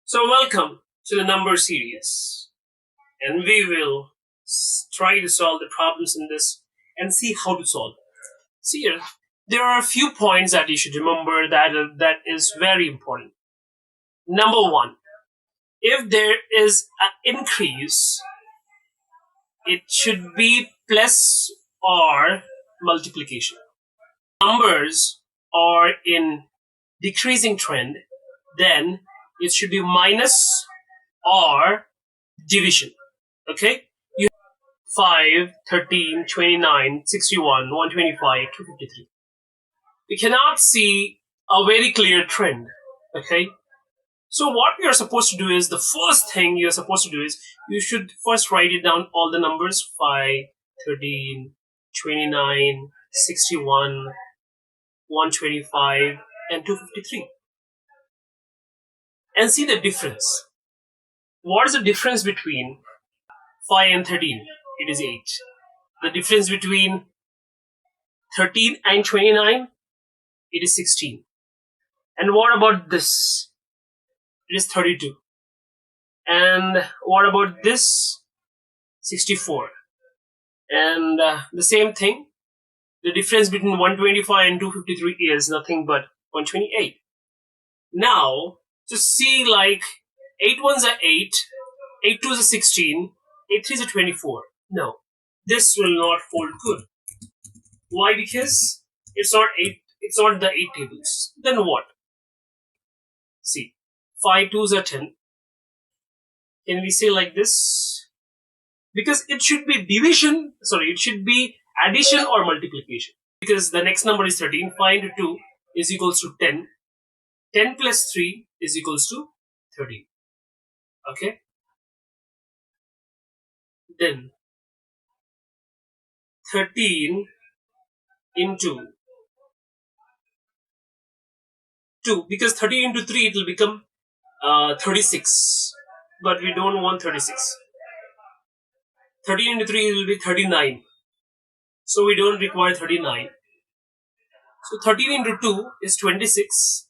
So welcome to the number series, and we will try to solve the problems in this and see how to solve it. See here, there are a few points that you should remember that is very important. Number one, if there is an increase, it should be plus or multiplication. Numbers are in decreasing trend, then it should be minus or division. Okay? You have 5, 13, 29, 61, 125, 253. We cannot see a very clear trend. Okay? So what we are supposed to do is, the first thing you're supposed to do is, you should first write it down all the numbers: 5, 13, 29, 61, 125, and 253. And see the difference. What is the difference between 5 and 13? It is 8. The difference between 13 and 29? It is 16. And what about this? It is 32. And what about this? 64. And the same thing, the difference between 125 and 253 is nothing but 128. Now, to see, like, 8 ones are 8, 8 twos are 16, 8 threes are 24. No, this will not hold good. Why? Because it's not 8, it's not the 8 tables. Then what? See, 5 twos are 10. Can we say like this? Because it should be it should be addition or multiplication. Because the next number is 13, 5 into 2 is equals to 10. 10 plus 3 is equals to 13. Okay? Then 13 into 2, because 13 into 3 it will become 36, but we don't want 36. 13 into 3 will be 39, so we don't require 39. So 13 into 2 is 26,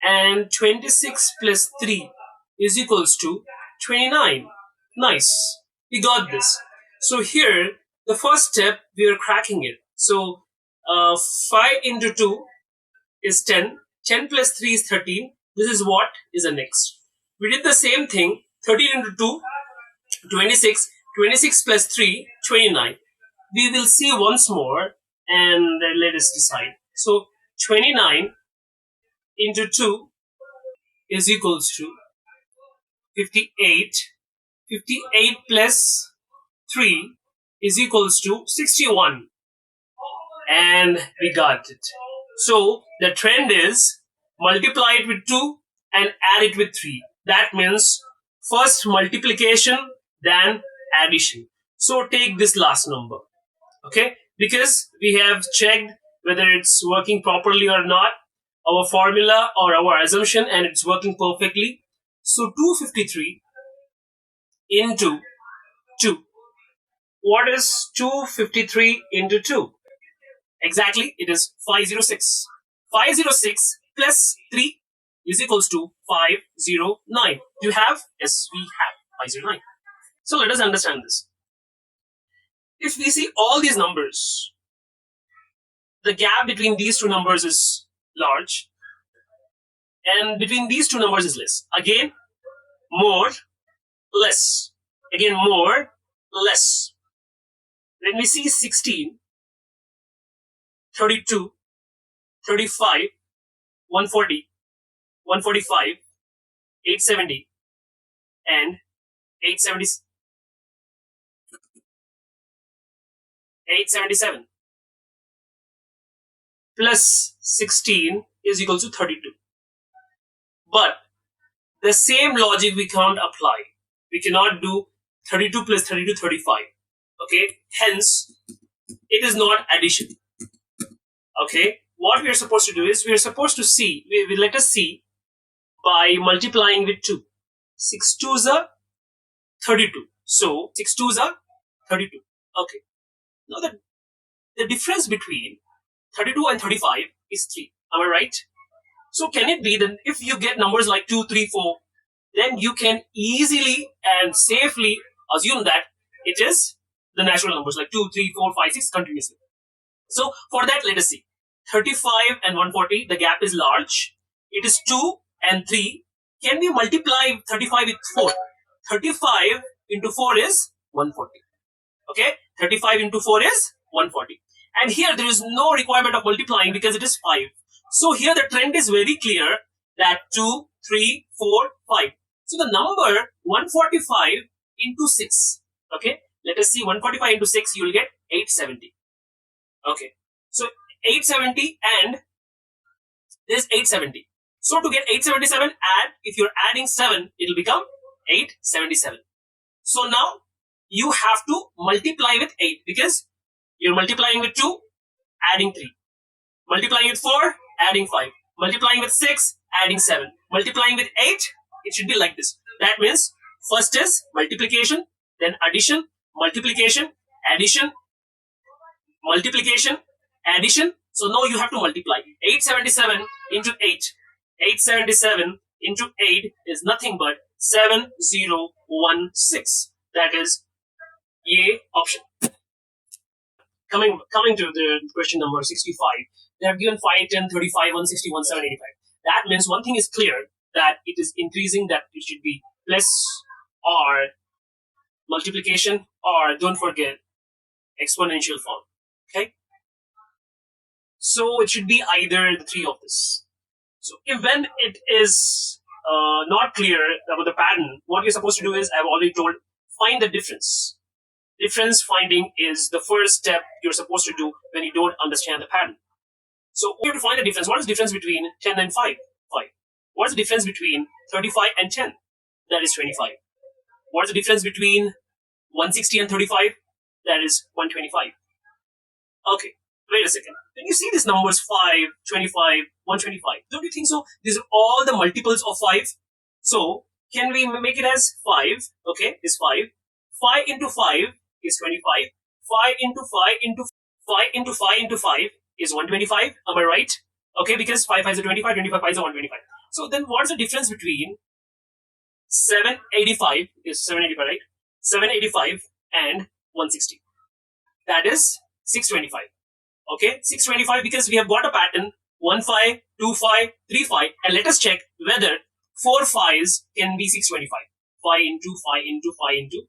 and 26 plus 3 is equals to 29. Nice, we got this. So here, the first step, we are cracking it. So 5 into 2 is 10. 10 plus 3 is 13. This is what is the next. We did the same thing. 13 into 2, 26. 26 plus 3, 29. We will see once more and let us decide. So 29 into 2 is equals to 58. 58 plus 3 is equals to 61. And we got it. So the trend is, multiply it with 2 and add it with 3. That means first multiplication, then addition. So take this last number. Okay? Because we have checked whether it's working properly or not, our formula or our assumption, and it's working perfectly. So 253 into 2. What is 253 into 2? Exactly, it is 506. 506 plus 3 is equals to 509. Do you have? Yes, we have 509. So let us understand this. If we see all these numbers, the gap between these two numbers is large, and between these two numbers is less. Again, more, less. Again, more, less. When we see 16, 32, 35, 140, 145, 870, and 877 plus 16 is equal to 32. But the same logic we can't apply. We cannot do 32 plus 32, 35. Okay? Hence, it is not addition. Okay? What we are supposed to do is, we are supposed to see, let us see by multiplying with 2. 6 2s are 32. So, 6 2s are 32. Okay. Now, the difference between 32 and 35 is 3. Am I right? So, can it be that if you get numbers like 2, 3, 4, then you can easily and safely assume that it is the natural numbers like 2, 3, 4, 5, 6 continuously. So for that, let us see. 35 and 140, the gap is large. It is 2 and 3. Can we multiply 35 with 4? 35 into 4 is 140. Okay, 35 into 4 is 140. And here there is no requirement of multiplying because it is 5. So here the trend is very clear that 2, 3, 4, 5. So the number 145 into 6. Okay, let us see 145 into 6, you will get 870. Okay, so 870 and this 870. So to get 877, add, if you're adding 7, it will become 877. So now you have to multiply with 8 because you're multiplying with 2, adding 3. Multiplying with 4, adding 5. Multiplying with 6, adding 7. Multiplying with 8, it should be like this. That means first is multiplication, then addition, multiplication, addition, multiplication, addition. So now you have to multiply. 877 into 8. 877 into 8 is nothing but 7016. That is A option. Coming to the question number 65. They have given 5, 10, 35, 160, 1785. That means one thing is clear, that it is increasing, that it should be plus or multiplication, or don't forget exponential form. Okay, so it should be either the three of this. So if when it is not clear about the pattern, what you're supposed to do is, I've already told, find the difference. Difference finding is the first step you're supposed to do when you don't understand the pattern. So we have to find the difference. What is the difference between 10 and 5? 5. What is the difference between 35 and 10? That is 25. What is the difference between 160 and 35? That is 125. Okay, wait a second. When you see these numbers 5, 25, 125, don't you think so? These are all the multiples of 5. So can we make it as 5? Okay, is 5. 5 into 5 is 25. 5 into 5 into 5 into 5 into 5 is 125. Am I right? Okay, because 5 5 is 25, 25 5 is 125. So then what's the difference between 785 is 785, right? 785 and 160. That is 625. Okay, 625, because we have got a pattern 1 5, 2 5, 3 5, and let us check whether 4 5s can be 625. 5 into 5 into 5 into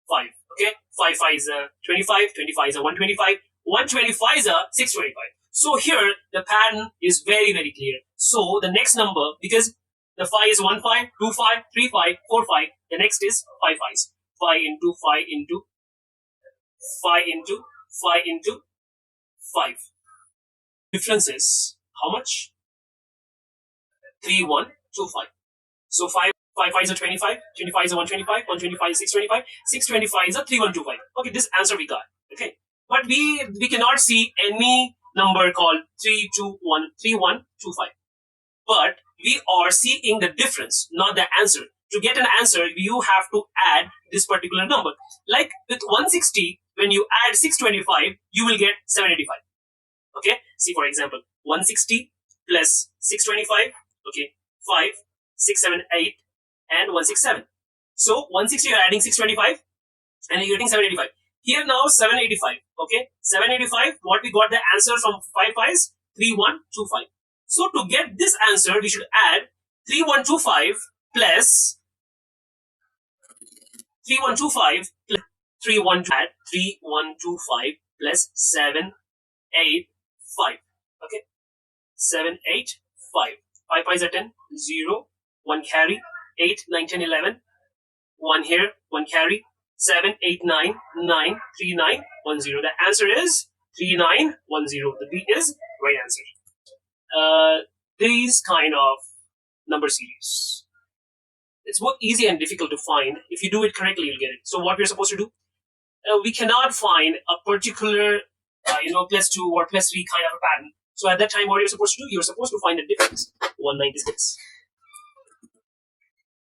5. Okay, 5 5 is 25, 25 is 125, 125 is 625. So here the pattern is very, very clear. So the next number, because the 5 is 1 5, 2 5, 3 5, 4 5, the next is 5 5s. 5 into 5 into 5 into 5 into 5. Difference is how much? 3 1 2 5. So 5 5 5 is a 25, 25 is a 125, 125 is 625, 625 is a 3125. Okay, this answer we got. Okay, but we cannot see any number called 321 3125. But we are seeing the difference, not the answer. To get an answer, you have to add this particular number. Like with 160, when you add 625, you will get 785. Okay, see for example, 160 plus 625. Okay, 5, 6, 7, 8, and 167. So 160 you're adding 625 and you're getting 785. Here now 785. Okay, 785. What we got the answer from 5 5s 3125. So to get this answer, we should add 3125 plus 3125 plus 3125 plus 785. Okay, 785. 5 5 is a 10, 0, 1 carry, 8, 9, 10, 11, 1 here, 1 carry, 7, 8, 9, 9, 3, 9, 1, 0. The answer is 3910. The B is right answer. These kind of number series, it's both easy and difficult to find. If you do it correctly, you'll get it. So what we're supposed to do, we cannot find a particular plus 2 or plus 3 kind of a pattern. So at that time, what you're supposed to do, you're supposed to find the difference. 196,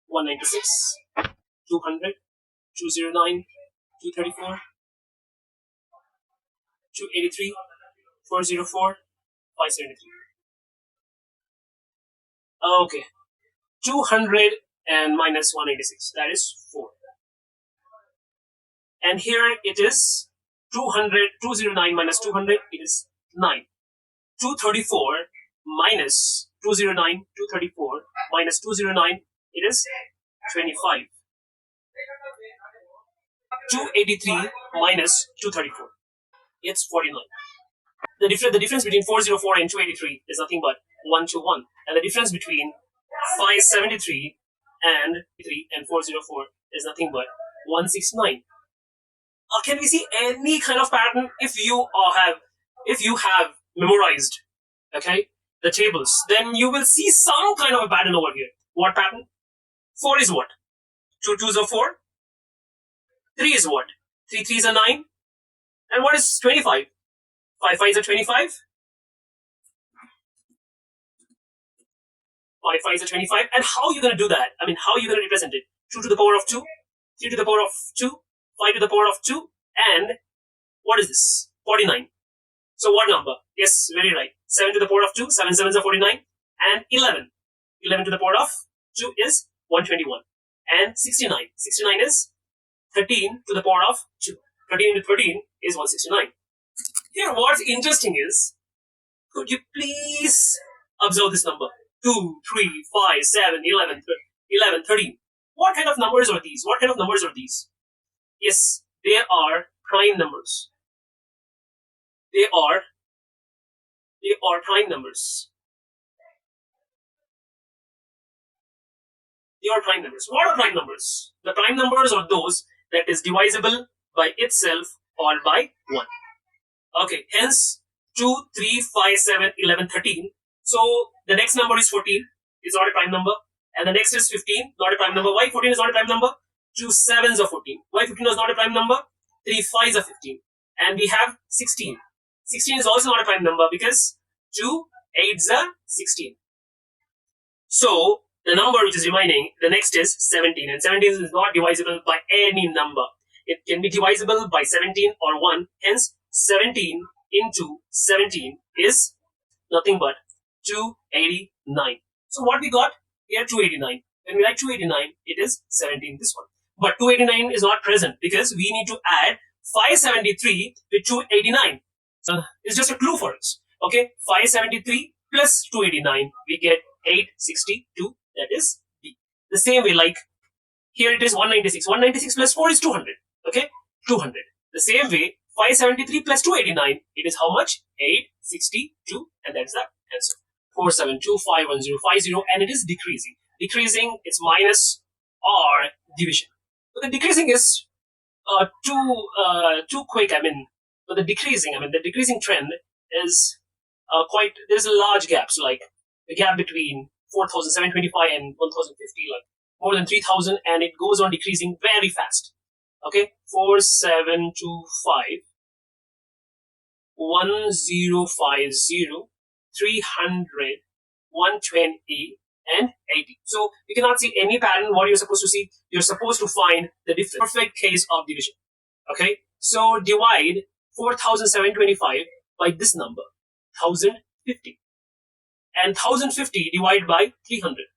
196, 200, 209, 234, 283, 404, 573. Okay. 200 and minus 186. That is 4. And here it is 200, 209 minus 200. It is 9. 234 minus 209, 234 minus 209. It is 25. 283 minus 234. It's 49. The difference between 404 and 283 is nothing but 1 to 1. And the difference between 573 and 404 is nothing but 169. Can we see any kind of pattern if you have memorized, okay, the tables, then you will see some kind of a pattern over here. What pattern? 4 is what? 2 twos are 4. 3 is what? 3 threes are 9. And what is 25? 5 fives are 25. 5 fives are 25. And how are you going to do that? I mean, how are you going to represent it? 2 to the power of 2, 3 to the power of 2, 5 to the power of 2, and what is this? 49. So what number? Yes, very right. 7 to the power of 2, 7 sevens are 49, and 11. 11 to the power of 2 is 121. And 69. 69 is 13 to the power of 2. 13 into 13 is 169. Here, what's interesting is, could you please observe this number? 2, 3, 5, 7, 11, 13. What kind of numbers are these? What kind of numbers are these? Yes, they are prime numbers. They are prime numbers. They are prime numbers. What are prime numbers? The prime numbers are those that is divisible by itself or by 1. Okay, hence 2, 3, 5, 7, 11, 13. So the next number is 14. It's not a prime number. And the next is 15, not a prime number. Why 14 is not a prime number? 2 sevens are 14. Why 15 is not a prime number? 3 fives are 15. And we have 16. 16 is also not a prime number because 2 eights are 16. So the number which is remaining, the next is 17. And 17 is not divisible by any number. It can be divisible by 17 or 1. Hence, 17 into 17 is nothing but 289. So what we got? Here 289. When we write 289, it is 17, this one. But 289 is not present because we need to add 573 with 289. So it's just a clue for us. Okay, 573 plus 289, we get 862. That is D. The same way, like here it is 196. 196 plus 4 is 200. Okay, 200. The same way, 573 plus 289, it is how much? 862, and that's the answer. 4725150, and it is decreasing. Decreasing, it's minus or division. But the decreasing is too quick. But the decreasing trend is quite. There's a large gap. So like the gap between 4,725 and 1,050, like more than 3,000, and it goes on decreasing very fast. Okay, 4725, 1050, 300, 120, and 80. So you cannot see any pattern. What you're supposed to see, you're supposed to find the difference. Perfect case of division. Okay, so divide 4,725 by this number, 1,050, and 1,050 divided by 300,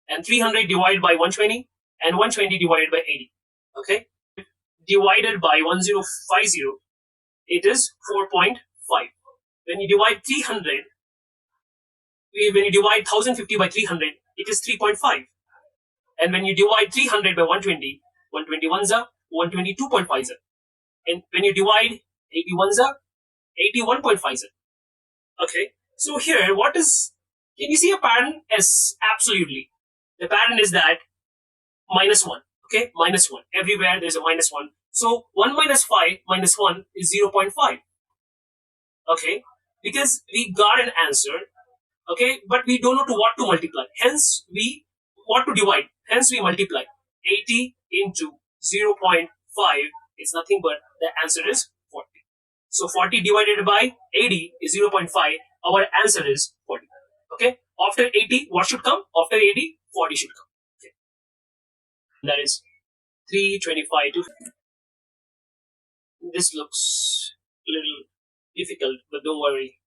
and 300 divided by 120, and 120 divided by 80. Okay, divided by 1050, it is 4.5. When you divide 300, when you divide 1050 by 300, it is 3.5. And when you divide 300 by 120, 121 are 122.5. And when you divide 81 are 81.5. Okay, so here, can you see a pattern? Yes, absolutely. The pattern is that minus 1. Okay, minus 1. Everywhere there's a minus 1. So 1 minus 5 minus 1 is 0.5. Okay, because we got an answer. Okay, but we don't know to what to multiply. Hence, we want to divide. Hence, we multiply. 80 into 0.5 is nothing but the answer is 40. So 40 divided by 80 is 0.5. Our answer is 40. Okay, after 80, what should come? After 80, 40 should come. Okay, that is 325 to. This looks a little difficult, but don't worry.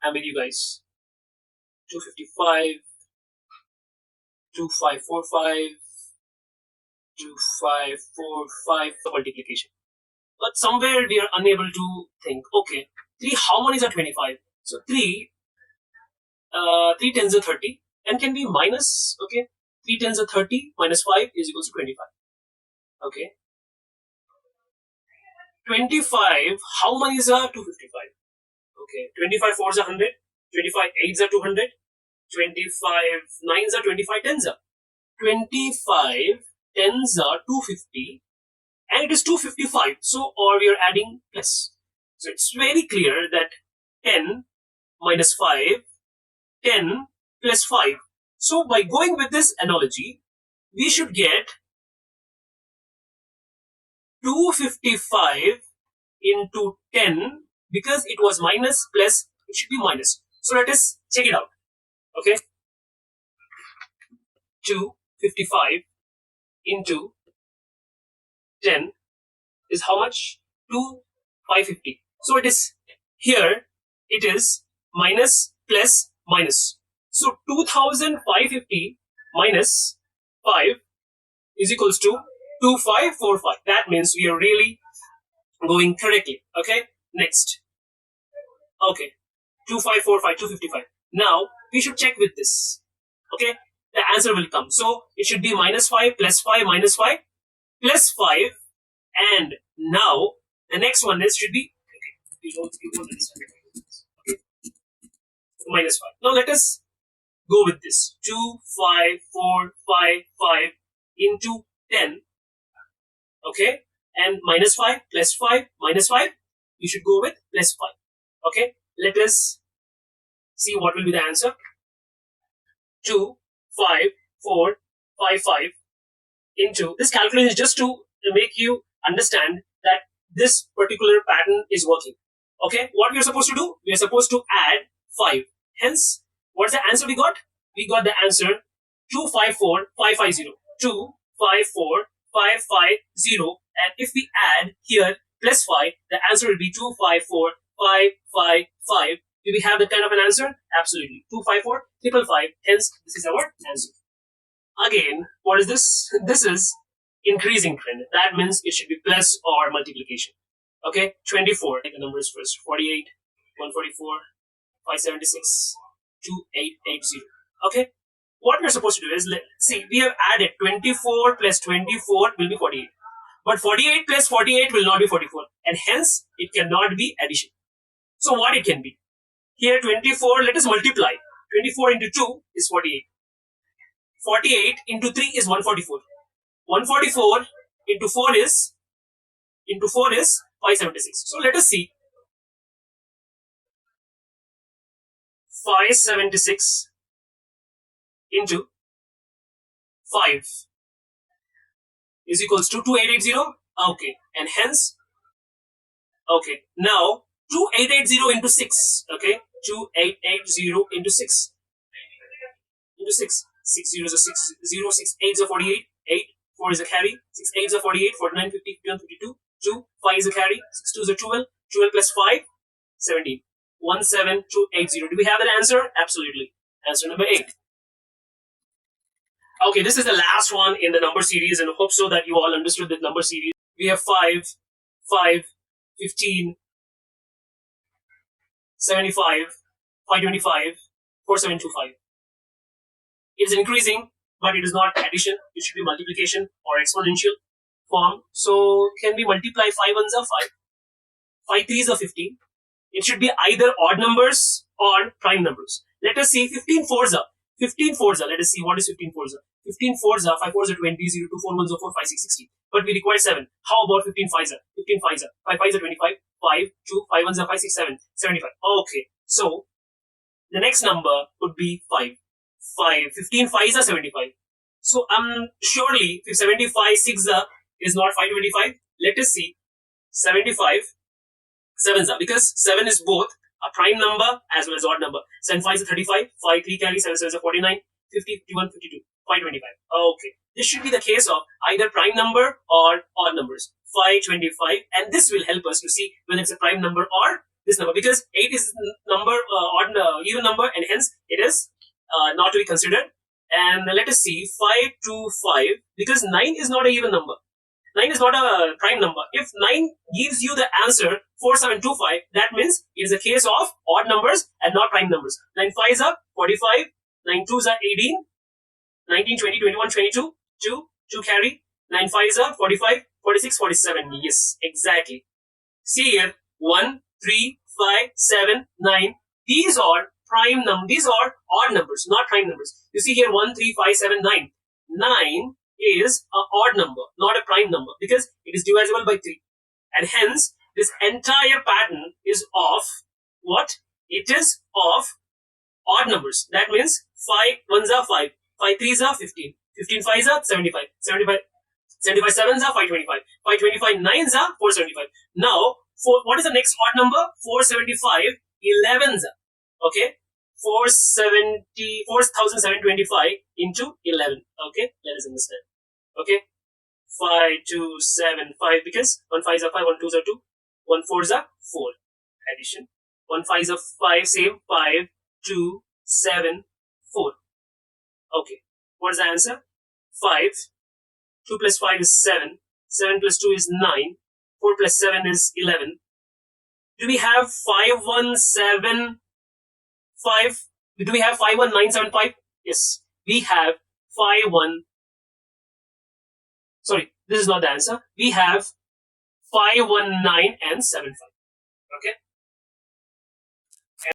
I'm with you guys. 255, 2545, 2545 multiplication. But somewhere we are unable to think, okay, 3 harmonies are 25. So 3 tens are 30 and can be minus, okay. 3 tens are 30 minus 5 is equals to 25. Okay. 25 harmonies are 255. Okay. 25 fours are 100. 25 eights are 200. 25 nines are 25 tens are. 25 tens are 250 and it is 255. So, or we are adding plus. So, it's very clear that 10 minus 5, 10 plus 5. So, by going with this analogy, we should get 255 into 10 because it was minus plus, it should be minus. So, let us check it out. Okay. 255 into 10 is how much? 550. So it is here, it is minus plus minus. So 2550 minus 5 is equals to 2545. That means we are really going correctly. Okay. Next. Okay. 2545, 255. Now we should check with this. Okay. The answer will come. So it should be minus 5 plus 5 minus 5 plus 5. And now the next one is should be, okay, you don't understand. Okay. Minus 5. Now let us go with this. 2545 into 10. Okay. And minus 5 plus 5 minus 5. You should go with plus 5. Okay. Let us see what will be the answer. 25455 into this calculation is just to make you understand that this particular pattern is working. Okay, what we are supposed to do? We are supposed to add 5. Hence, what's the answer we got? We got the answer 254550. 254550. And if we add here plus 5, the answer will be 254555. Do we have that kind of an answer? Absolutely. 254555. Hence, this is our answer. Again, what is this? This is increasing trend. That means it should be plus or multiplication. Okay, 24. Take the numbers first. 48, 144, 576, 2880. Okay, what we're supposed to do is, see, we have added 24 plus 24 will be 48. But 48 plus 48 will not be 44. And hence, it cannot be addition. So what it can be? Here 24, let us multiply. 24 into 2 is 48. 48 into 3 is 144. 144 into 4 is 576. So let us see. 576 into 5 is equals to 2880. Okay. And hence, okay. Now 2880 into 6. Okay. 2880 into 6. Into 6. 6 zeros are 6 0, 6 8s are 48, 8, 4 is a carry, 6 8s are 48, 49, 50, 51, 52, 2, 5 is a carry, 6 2s are 12, 12 plus 5, 17, 17280. Do we have that answer? Absolutely. Answer number 8. Okay, this is the last one in the number series, and I hope so that you all understood the number series. We have 5, 5, 15, 75, 525, 4725. It is increasing, but it is not addition. It should be multiplication or exponential form. So can we multiply 5 ones are 5, 5 threes are 15. It should be either odd numbers or prime numbers. Let us see 15 fours are. 15 fours are. Let us see what is 15 fours are. 15 fours are. 5 fours are 20, 0, 2, 4 ones are 4, 5, 6, 16. But we require 7. How about 15 fives are? 15 fives are. 5 fives are 25. 5, 2, 5 ones are 5, 6, 7, 75. Okay. So the next number would be 5. 15 fives are 75. So surely if 75 6 is not 525, let us see 75 sevens are, because 7 is both a prime number as well as odd number. 7 5 is 35, 5 3 carry, 7 7 is 49, 50, 51, 52, 525. Okay, this should be the case of either prime number or odd numbers. 525, and this will help us to see whether it's a prime number or this number, because 8 is number odd even number, and hence it is not to be considered And let us see 5 to 5, because 9 is not an even number. 9 is not a prime number. If 9 gives you the answer 4725, that means it is a case of odd numbers and not prime numbers. 9 5s are 45, 9 2s are 18, 19, 20, 21, 22, 2 carry, 9 5s are 45, 46, 47. Yes, exactly. See here, 1, 3, 5, 7, 9. These are prime numbers. These are odd numbers, not prime numbers. You see here 1, 3, 5, 7, 9. 9 is an odd number, not a prime number, because it is divisible by 3. And hence, this entire pattern is of what? It is of odd numbers. That means 5 1s are 5, 5 3s are 15, 15 5s are 75, 75 7s are 525, 525 9s are 475. Now, what is the next odd number? 475 11s are. Okay, 4,725 into 11. Okay, let us understand. Okay, 5 2 7 5, because 1 5s are 5, 1 2s are 2, 1 4s are 4. Addition. 1 5s are 5, same 5 2 7 4. Okay, what is the answer? 5. 2 plus 5 is 7. 7 plus 2 is 9. 4 plus 7 is 11. Do we have 517 5? Do we have 51975? Yes, we have 51. Sorry, this is not the answer. We have 519 and 75. Okay,